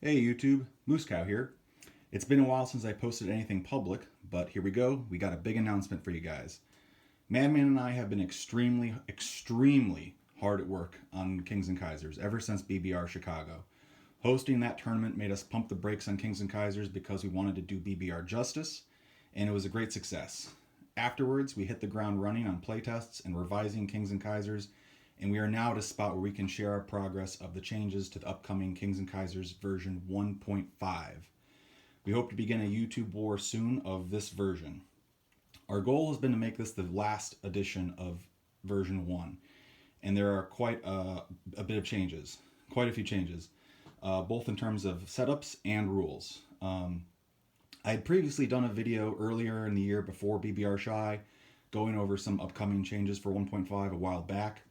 Hey YouTube, Moose Cow here. It's been a while since I posted anything public, but here we go. We got a big announcement for you guys. Madman and I have been extremely hard at work on Kings and Kaisers ever since BBR Chicago. Hosting that tournament made us pump the brakes on Kings and Kaisers because we wanted to do BBR justice, and it was a great success. Afterwards, we hit the ground running on playtests and revising Kings and Kaisers, and we are now at a spot where we can share our progress of the changes to the upcoming Kings and Kaisers version 1.5. We hope to begin a YouTube war soon of this version. Our goal has been to make this the last edition of version 1, and there are quite a bit of changes, quite a few changes, both in terms of setups and rules. I had previously done a video earlier in the year before BBR Shy going over some upcoming changes for 1.5 a while back.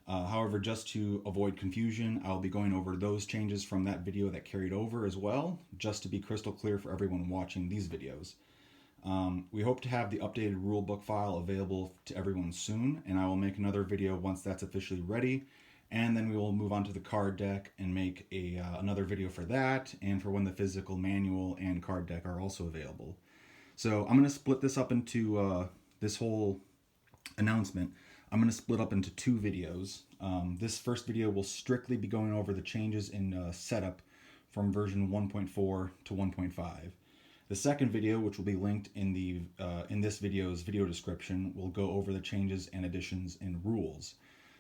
However, just to avoid confusion, I'll be going over those changes from that video that carried over as well, just to be crystal clear for everyone watching these videos. We hope to have the updated rulebook file available to everyone soon, and I will make another video once that's officially ready, and then we will move on to the card deck and make another video for that, and for when the physical manual and card deck are also available. So I'm going to split this up into this whole announcement. I'm going to split up into two videos. This first video will strictly be going over the changes in setup from version 1.4 to 1.5. The second video, which will be linked in this video's video description, will go over the changes and additions in rules.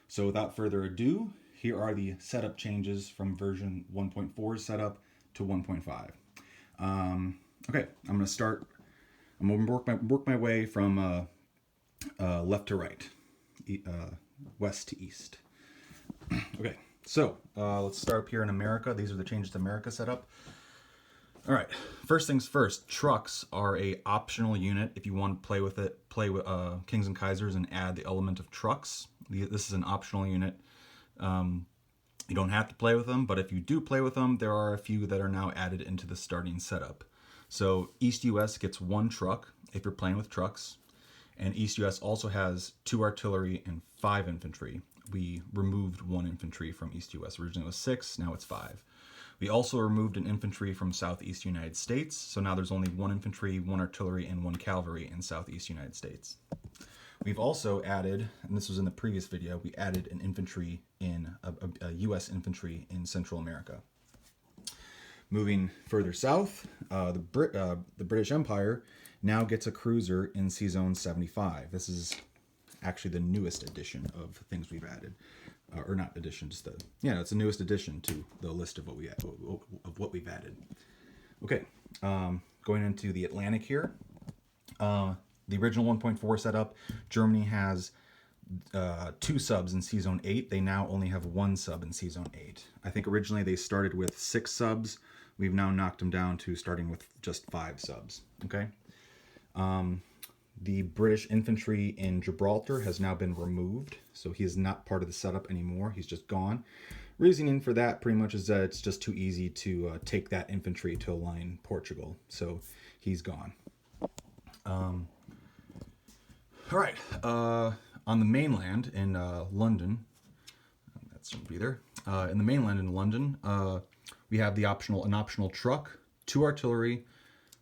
So without further ado, here are the setup changes from version 1.4 setup to 1.5. Okay, I'm going to start. I'm going to work my way from left to right. West to east. Okay, so let's start up here in America. These are the changes to America setup. All right, first things first, trucks are a optional unit if you want to play with Kings and Kaisers and add the element of trucks. This is an optional unit. You don't have to play with them, but if you do play with them, there are a few that are now added into the starting setup. So East US gets 1 truck if you're playing with trucks. And East US also has 2 artillery and 5 infantry. We removed 1 infantry from East US. Originally it was 6, now it's 5. We also removed an infantry from Southeast United States, so now there's only 1 infantry, 1 artillery, and 1 cavalry in Southeast United States. We've also added, and this was in the previous video, we added an infantry in, a US infantry in Central America. Moving further south, the British Empire now gets a cruiser in C-Zone 75. This is actually the newest edition of things we've added, or not addition, just it's the newest addition to the list of what we've added. Okay, going into the Atlantic here. The original 1.4 setup, Germany has 2 subs in C-Zone 8. They now only have 1 sub in C-Zone 8. I think originally they started with 6 subs. We've now knocked them down to starting with just 5 subs. Okay. The British infantry in Gibraltar has now been removed, so he is not part of the setup anymore. He's just gone. Reasoning for that pretty much is that it's just too easy to take that infantry to align Portugal, so he's gone. All right, on the mainland in London, that shouldn't be there. In the mainland in London, we have an optional truck, 2 artillery,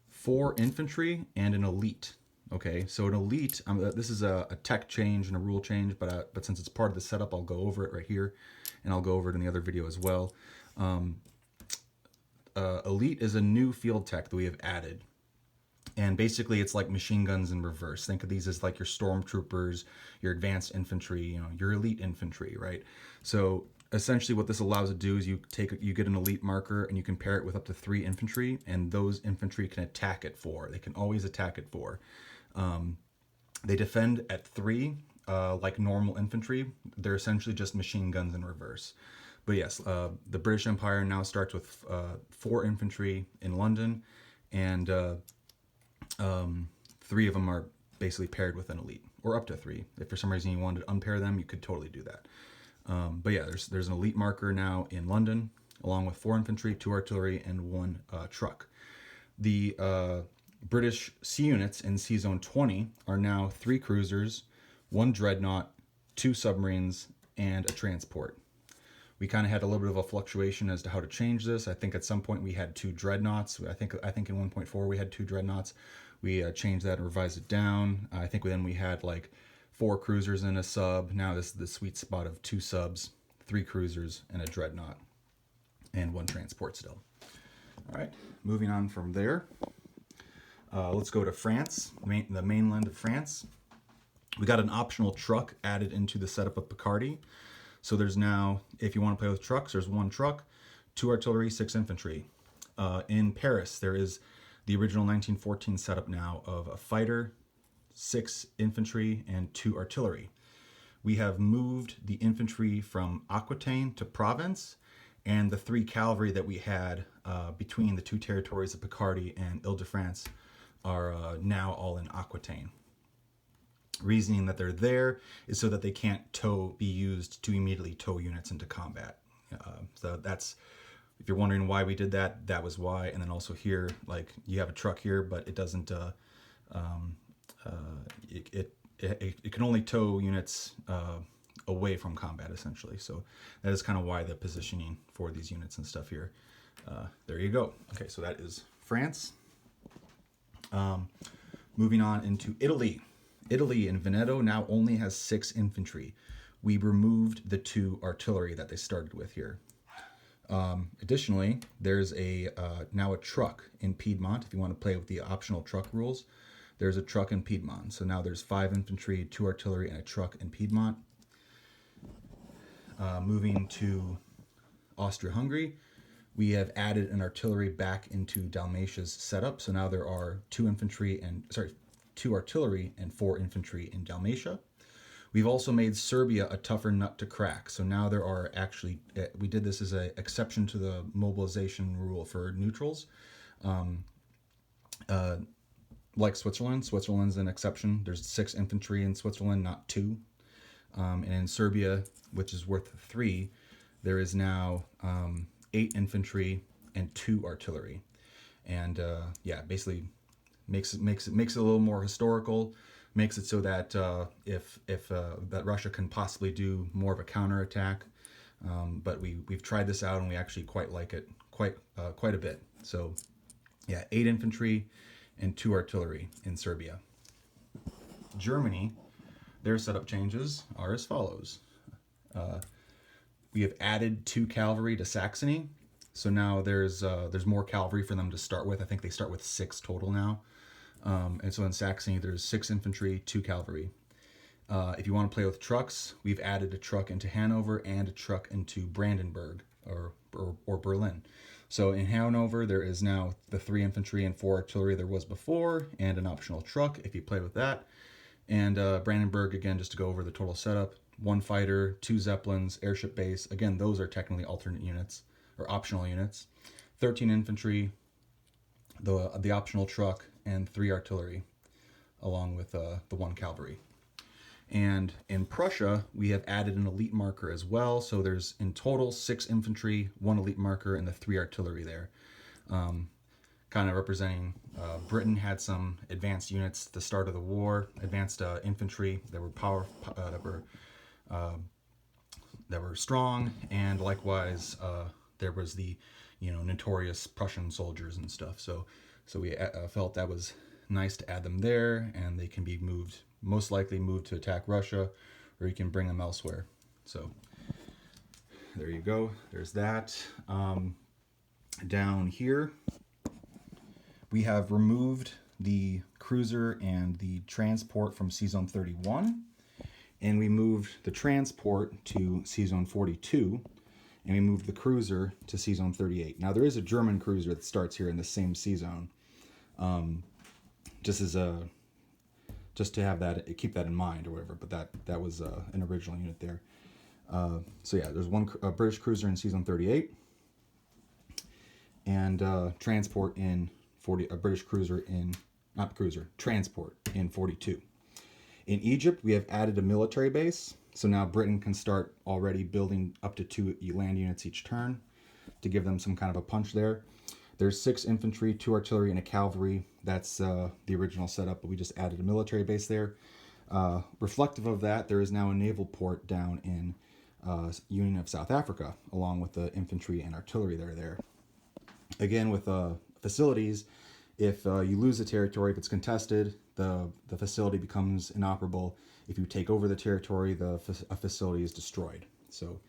4 infantry, and an elite. Okay, so an elite, this is a tech change and a rule change, but since it's part of the setup, I'll go over it right here, and I'll go over it in the other video as well. Elite is a new field tech that we have added, and basically it's like machine guns in reverse. Think of these as like your stormtroopers, your advanced infantry, your elite infantry, right? So essentially what this allows you to do is you get an elite marker and you can pair it with up to 3 infantry, and those infantry can attack at 4. They can always attack at 4. They defend at 3, like normal infantry. They're essentially just machine guns in reverse. But yes, the British Empire now starts with 4 infantry in London, and 3 of them are basically paired with an elite, or up to 3. If for some reason you wanted to unpair them, you could totally do that. But yeah, there's an elite marker now in London, along with 4 infantry, 2 artillery, and 1 truck. The British sea units in C-Zone 20 are now 3 cruisers, 1 dreadnought, 2 submarines, and a transport. We kind of had a little bit of a fluctuation as to how to change this. I think at some point we had 2 dreadnoughts. I think in 1.4 we had 2 dreadnoughts. We changed that and revised it down. I think then we had like 4 cruisers and a sub. Now this is the sweet spot of 2 subs, 3 cruisers, and a dreadnought, and 1 transport still. All right, moving on from there. Let's go to France, the mainland of France. We got an optional truck added into the setup of Picardy. So there's now, if you want to play with trucks, there's 1 truck, 2 artillery, 6 infantry. In Paris, there is the original 1914 setup now of a fighter, 6 infantry, and 2 artillery. We have moved the infantry from Aquitaine to Provence, and the 3 cavalry that we had between the 2 territories of Picardy and Ile-de-France are now all in Aquitaine. Reasoning that they're there is so that they can't be used to immediately tow units into combat. So that's, if you're wondering why we did that, that was why. And then also here, like, you have a truck here, but it doesn't, it can only tow units away from combat, essentially. So that is kind of why the positioning for these units and stuff here. There you go. Okay, so that is France. Moving on into Italy. Italy in Veneto now only has 6 infantry. We removed the 2 artillery that they started with here. Additionally, there's now a truck in Piedmont. If you want to play with the optional truck rules, there's a truck in Piedmont. So now there's 5 infantry, 2 artillery, and a truck in Piedmont. Moving to Austria-Hungary, we have added an artillery back into Dalmatia's setup. So now there are 2 artillery and 4 infantry in Dalmatia. We've also made Serbia a tougher nut to crack. So now there are actually, we did this as an exception to the mobilization rule for neutrals. Like Switzerland's an exception. There's 6 infantry in Switzerland, not 2. And in Serbia, which is worth 3, there is now 8 infantry and 2 artillery. And yeah, basically makes it a little more historical. Makes it so that if that Russia can possibly do more of a counterattack, but we've tried this out and we actually quite like it quite a bit. So yeah, 8 infantry and 2 artillery in Serbia. Germany, their setup changes are as follows. We have added 2 cavalry to Saxony, so now there's more cavalry for them to start with. I think they start with 6 total now. And so in Saxony, there's 6 infantry, 2 cavalry. If you want to play with trucks, we've added a truck into Hanover and a truck into Brandenburg or Berlin. So in Hanover, there is now the 3 infantry and 4 artillery there was before, and an optional truck if you play with that. And Brandenburg, again, just to go over the total setup, 1 fighter, 2 Zeppelins, airship base. Again, those are technically alternate units or optional units. 13 infantry, the optional truck, and 3 artillery, along with the 1 cavalry. And in Prussia, we have added an elite marker as well. So there's in total 6 infantry, 1 elite marker, and the 3 artillery there. Kind of representing Britain had some advanced units at the start of the war, advanced infantry that were that were strong, and likewise there was the notorious Prussian soldiers and stuff. So we felt that was nice to add them there, and they can be most likely moved to attack Russia, or you can bring them elsewhere. So there you go. There's that. Down here, we have removed the cruiser and the transport from C-Zone 31, and we moved the transport to C-Zone 42, and we moved the cruiser to C-Zone 38. Now, there is a German cruiser that starts here in the same C-Zone, just to have that, keep that in mind or whatever, but that was an original unit there. So yeah, there's a British cruiser in C-Zone 38, and transport in 40, a British cruiser transport in 42. In Egypt, we have added a military base, so now Britain can start already building up to 2 land units each turn to give them some kind of a punch there. There's 6 infantry, 2 artillery, and a cavalry. That's the original setup, but we just added a military base there. Reflective of that, there is now a naval port down in Union of South Africa, along with the infantry and artillery that are there. Again, with facilities, if you lose the territory, if it's contested, the facility becomes inoperable. If you take over the territory, a facility is destroyed. So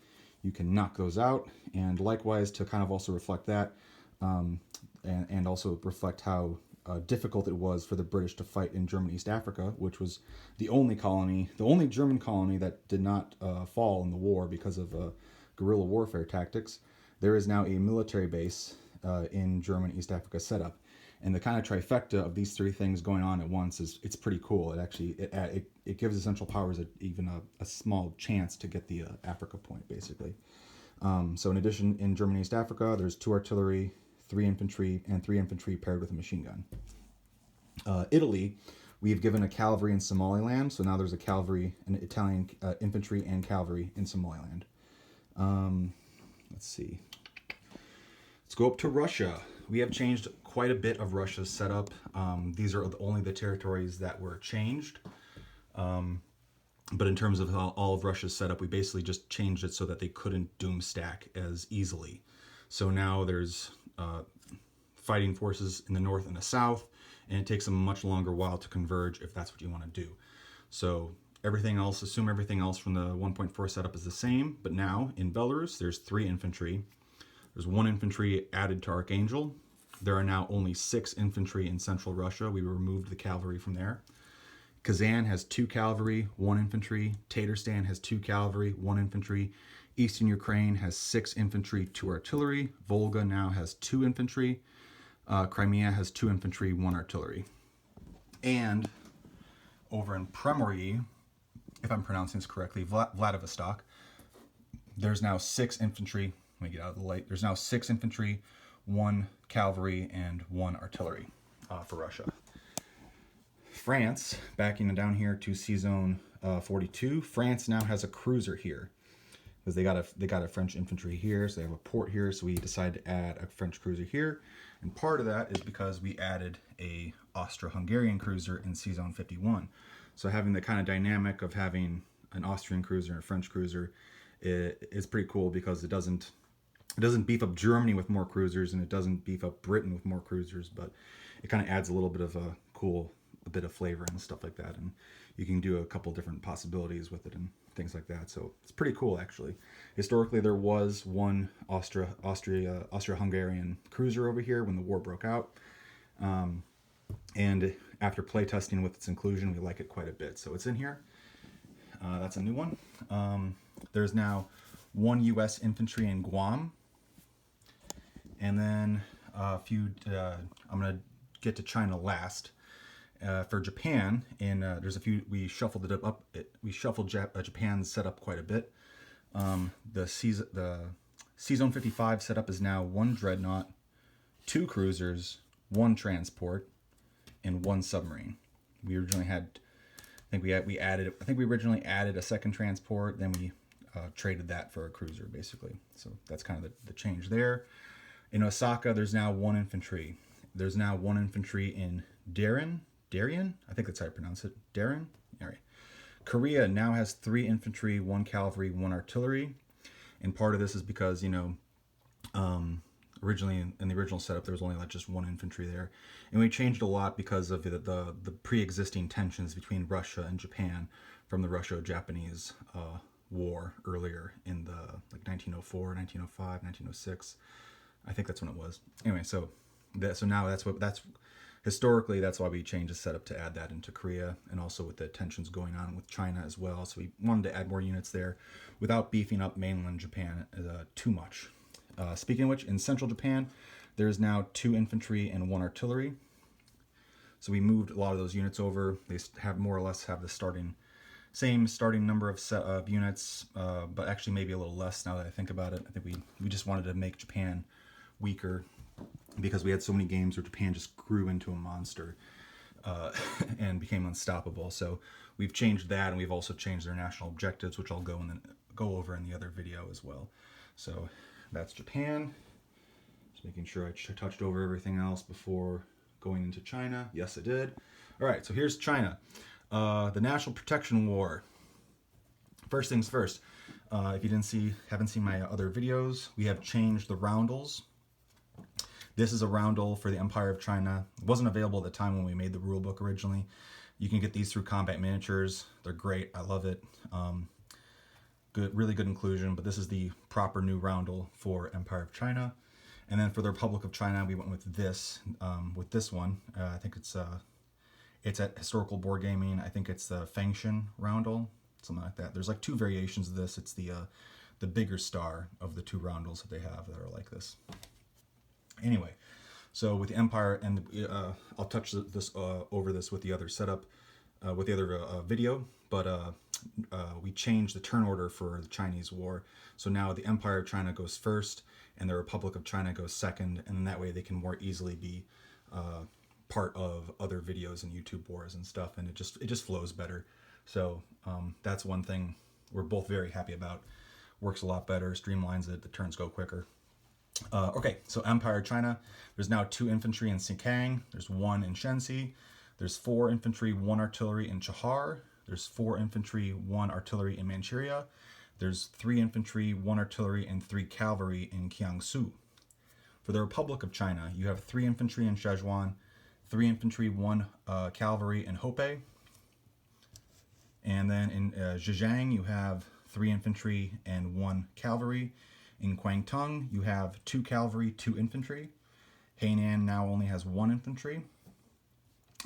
you can knock those out. And likewise, to kind of also reflect that, and also reflect how difficult it was for the British to fight in German East Africa, which was the only German colony that did not fall in the war because of guerrilla warfare tactics. There is now a military base in German East Africa setup. And the kind of trifecta of these three things going on at once it's pretty cool. It gives the Central Powers even a small chance to get the Africa point, basically. So in addition, in German East Africa, there's 2 artillery, 3 infantry, and 3 infantry paired with a machine gun. Italy, we've given a cavalry in Somaliland, so now there's a cavalry, an Italian infantry and cavalry in Somaliland. Let's see. Let's go up to Russia. We have changed quite a bit of Russia's setup. These are only the territories that were changed. But in terms of all of Russia's setup, we basically just changed it so that they couldn't doom stack as easily. So now there's fighting forces in the north and the south, and it takes them a much longer while to converge if that's what you want to do. So assume everything else from the 1.4 setup is the same, but now in Belarus, there's 3 infantry. There's 1 infantry added to Archangel. There are now only 6 infantry in central Russia. We removed the cavalry from there. Kazan has 2 cavalry, 1 infantry. Tatarstan has 2 cavalry, 1 infantry. Eastern Ukraine has 6 infantry, 2 artillery. Volga now has 2 infantry. Crimea has 2 infantry, 1 artillery. And over in Primory, if I'm pronouncing this correctly, Vladivostok, there's now 6 infantry. Let me get out of the light. There's now 6 infantry, 1 cavalry, and 1 artillery for Russia. France, backing down here to Sea Zone 42, France now has a cruiser here because they got a French infantry here, so they have a port here. So we decided to add a French cruiser here, and part of that is because we added a Austro-Hungarian cruiser in Sea Zone 51. So having the kind of dynamic of having an Austrian cruiser and a French cruiser is pretty cool because it doesn't beef up Germany with more cruisers, and it doesn't beef up Britain with more cruisers, but it kind of adds a little bit of a bit of flavor and stuff like that, and you can do a couple different possibilities with it and things like that. So it's pretty cool, actually. Historically, there was one Austro-Hungarian cruiser over here when the war broke out, and after playtesting with its inclusion, we like it quite a bit. So it's in here. That's a new one. There's now 1 U.S. infantry in Guam, and then a few. I'm gonna get to China last. For Japan, and there's a few. We shuffled it up. We shuffled Japan's setup quite a bit. The Sea Zone 55 setup is now 1 dreadnought, 2 cruisers, 1 transport, and 1 submarine. We originally had, I think we originally added a 2nd transport. Then we traded that for a cruiser, basically. So that's kind of the change there. In Osaka, there's now 1 infantry. There's now 1 infantry in Darien, I think that's how you pronounce it. Darien? All right. Korea now has 3 infantry, 1 cavalry, 1 artillery. And part of this is because, originally in the original setup, there was only just 1 infantry there. And we changed a lot because of the pre-existing tensions between Russia and Japan from the Russo-Japanese war earlier in the 1904, 1905, 1906. I think that's when it was. Anyway, so now that's historically, that's why we changed the setup to add that into Korea, and also with the tensions going on with China as well. So we wanted to add more units there without beefing up mainland Japan too much. Speaking of which, in central Japan, there's now 2 infantry and 1 artillery. So we moved a lot of those units over. They have more or less have the same starting number of units, but actually maybe a little less now that I think about it. I think we just wanted to make Japan weaker, because we had so many games where Japan just grew into a monster and became unstoppable. So we've changed that, and we've also changed their national objectives, which I'll go over in the other video as well. So that's Japan. Just making sure I touched over everything else before going into China. Yes, I did. All right, so here's China. The National Protection War. First things first. If you haven't seen my other videos, we have changed the roundels. This is a roundel for the Empire of China. It wasn't available at the time when we made the rulebook originally. You can get these through Combat Miniatures. They're great. I love it. Really good inclusion, but this is the proper new roundel for Empire of China. And then for the Republic of China, we went with this one. I think it's at Historical Board Gaming. I think it's the Fengshen roundel, something like that. There's like two variations of this. It's the bigger star of the two roundels that they have that are like this. Anyway, so with the Empire, and I'll touch over this with the other setup, with the other video, but we changed the turn order for the Chinese War. So now the Empire of China goes first, and the Republic of China goes second, and that way they can more easily be part of other videos and YouTube wars and stuff, and it just flows better. So that's one thing we're both very happy about. Works a lot better, streamlines it, the turns go quicker. Okay, so Empire China, there's now 2 infantry in Xikang, there's 1 in Shenxi, there's 4 infantry, 1 artillery in Chahar, there's 4 infantry, 1 artillery in Manchuria, there's 3 infantry, 1 artillery, and 3 cavalry in Jiangsu. For the Republic of China, you have 3 infantry in Szechuan, 3 infantry, 1 cavalry in Hopei, and then in Zhejiang, you have 3 infantry and 1 cavalry. In Guangdong, you have 2 cavalry, 2 infantry. Hainan now only has 1 infantry.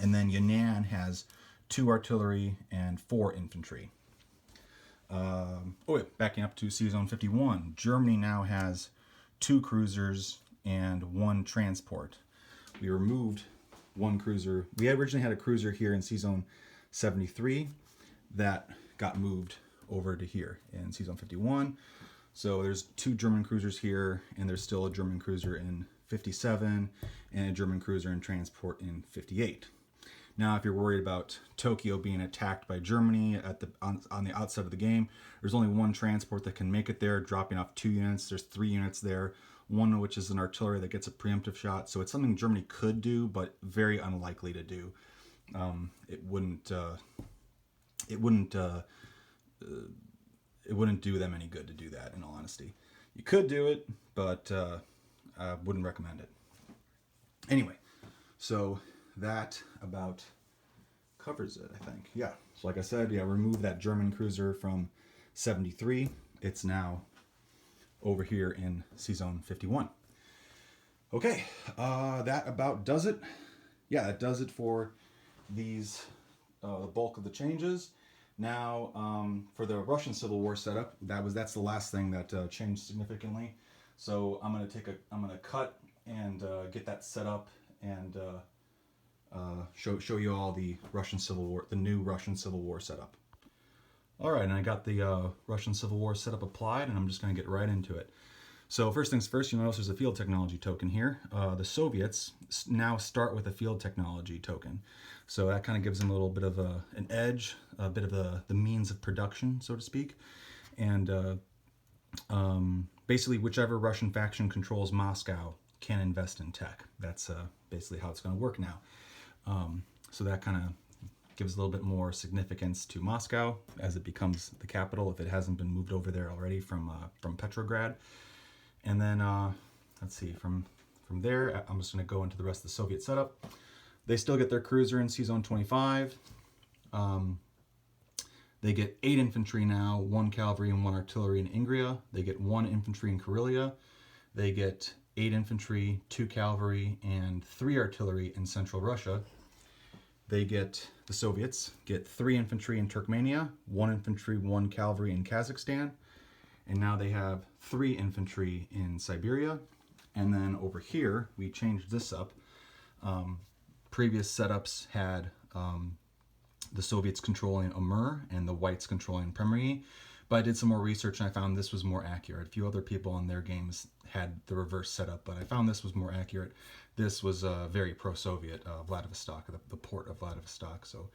And then Yunnan has 2 artillery and 4 infantry. Backing up to C-Zone 51, Germany now has 2 cruisers and 1 transport. We removed 1 cruiser. We originally had a cruiser here in C-Zone 73 that got moved over to here in C-Zone 51. So there's 2 German cruisers here, and there's still a German cruiser in 57 and a German cruiser in transport in 58. Now, if you're worried about Tokyo being attacked by Germany on the outside of the game, there's only 1 transport that can make it there, dropping off 2 units. There's 3 units there, one of which is an artillery that gets a preemptive shot. So it's something Germany could do, but very unlikely to do. It wouldn't do them any good to do that, in all honesty. You could do it, but I wouldn't recommend it. Anyway, so that about covers it, I think. Yeah, so like I said, remove that German cruiser from 73. It's now over here in C-Zone 51. Okay, that about does it. Yeah, that does it for these, the bulk of the changes. Now, for the Russian Civil War setup, that's the last thing that changed significantly. So I'm gonna cut and get that set up and show you all the Russian Civil War, the new Russian Civil War setup. All right, and I got the Russian Civil War setup applied, and I'm just gonna get right into it. So first things first, you notice there's a field technology token here. The Soviets now start with a field technology token. So that kind of gives them a little bit of an edge, a bit of the means of production, so to speak. And basically whichever Russian faction controls Moscow can invest in tech. That's basically how it's going to work now. So that kind of gives a little bit more significance to Moscow as it becomes the capital, if it hasn't been moved over there already from Petrograd. And then, let's see, from there, I'm just going to go into the rest of the Soviet setup. They still get their cruiser in C-Zone 25. They get 8 infantry now, 1 cavalry and 1 artillery in Ingria. They get 1 infantry in Karelia. They get 8 infantry, 2 cavalry, and 3 artillery in Central Russia. The Soviets get 3 infantry in Turkmenia, 1 infantry, 1 cavalry in Kazakhstan. And now they have 3 infantry in Siberia. And then over here, we changed this up. Previous setups had the Soviets controlling Amur and the Whites controlling Premyr. But I did some more research and I found this was more accurate. A few other people on their games had the reverse setup, but I found this was more accurate. This was very pro-Soviet, Vladivostok, the port of Vladivostok. So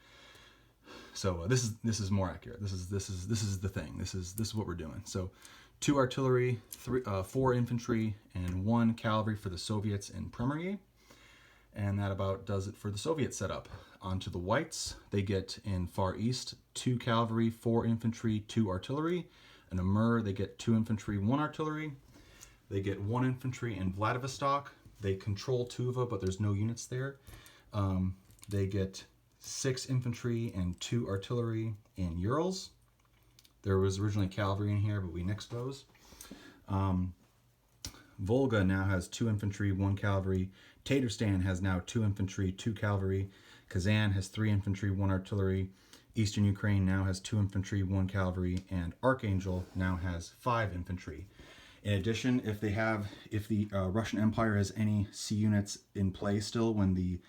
this is more accurate. This is the thing. This is what we're doing. So 2 artillery, 4 infantry, and 1 cavalry for the Soviets in Premyr. And that about does it for the Soviet setup. Onto the Whites, they get in Far East 2 cavalry, 4 infantry, 2 artillery. an Amur, they get 2 infantry, 1 artillery. They get 1 infantry in Vladivostok. They control Tuva, but there's no units there. They get 6 infantry and 2 artillery in Urals. There was originally cavalry in here, but we nixed those. Volga now has 2 infantry, 1 cavalry. Tatarstan has now 2 infantry, 2 cavalry. Kazan has 3 infantry, 1 artillery. Eastern Ukraine now has 2 infantry, 1 cavalry. And Archangel now has 5 infantry. In addition, if the Russian Empire has any sea units in play still when the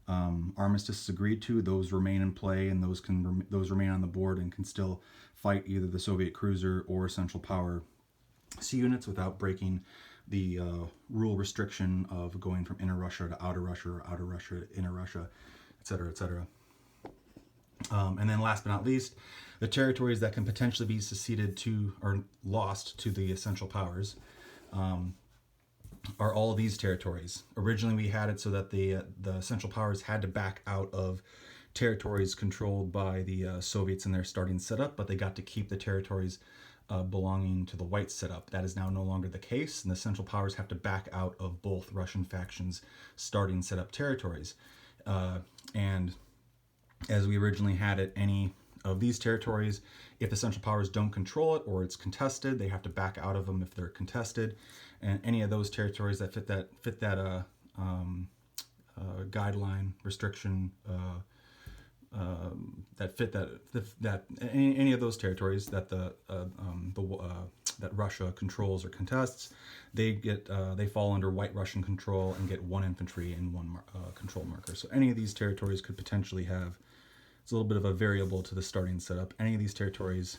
armistice is agreed to, those remain in play, and those remain on the board and can still fight either the Soviet cruiser or Central Power sea units without breaking the rule restriction of going from inner Russia to outer Russia or outer Russia to inner Russia, etc., etc. And then last but not least, the territories that can potentially be seceded to or lost to the Central Powers are all of these territories. Originally, we had it so that the Central Powers had to back out of territories controlled by the Soviets in their starting setup, but they got to keep the territories belonging to the White setup. That is now no longer the case, and the Central Powers have to back out of both Russian factions' starting setup territories. And as we originally had it, any of these territories, if the Central Powers don't control it or it's contested, they have to back out of them if they're contested. And any of those territories that fit that guideline restriction, any of those territories that that Russia controls or contests, they fall under White Russian control and get 1 infantry and 1 control marker. So any of these territories could potentially have. It's a little bit of a variable to the starting setup. Any of these territories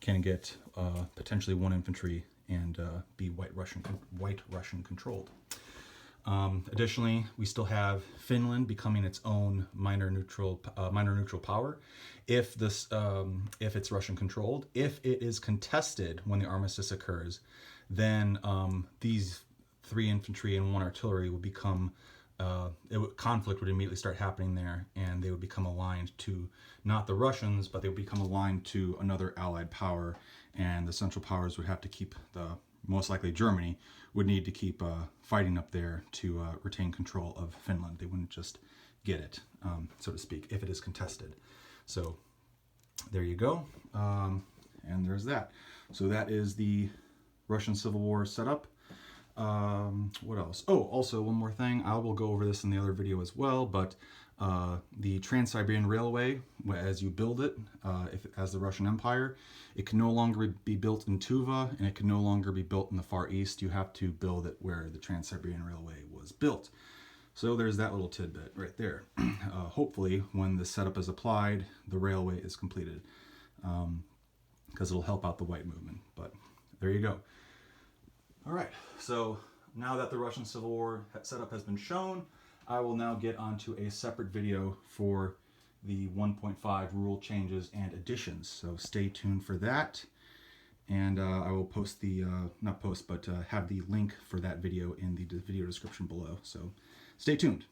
can get potentially 1 infantry and be White Russian controlled. Additionally, we still have Finland becoming its own minor neutral power if it's Russian controlled. If it is contested when the armistice occurs, then these 3 infantry and 1 artillery will become. Conflict would immediately start happening there, and they would become aligned to not the Russians, but they would become aligned to another allied power, and the Central Powers would have to keep most likely Germany would need to keep fighting up there to retain control of Finland. They wouldn't just get it, so to speak, if it is contested. So there you go, and there's that. So that is the Russian Civil War setup. What else? Oh, also one more thing. I will go over this in the other video as well, but the Trans-Siberian Railway, as you build it, as the Russian Empire, it can no longer be built in Tuva, and it can no longer be built in the Far East. You have to build it where the Trans-Siberian Railway was built. So there's that little tidbit right there. Hopefully, when the setup is applied, the railway is completed, because it'll help out the white movement. But there you go. All right, so now that the Russian Civil War setup has been shown, I will now get onto a separate video for the 1.5 rule changes and additions. So stay tuned for that, and I will post the, not post, but have the link for that video in the video description below. So stay tuned.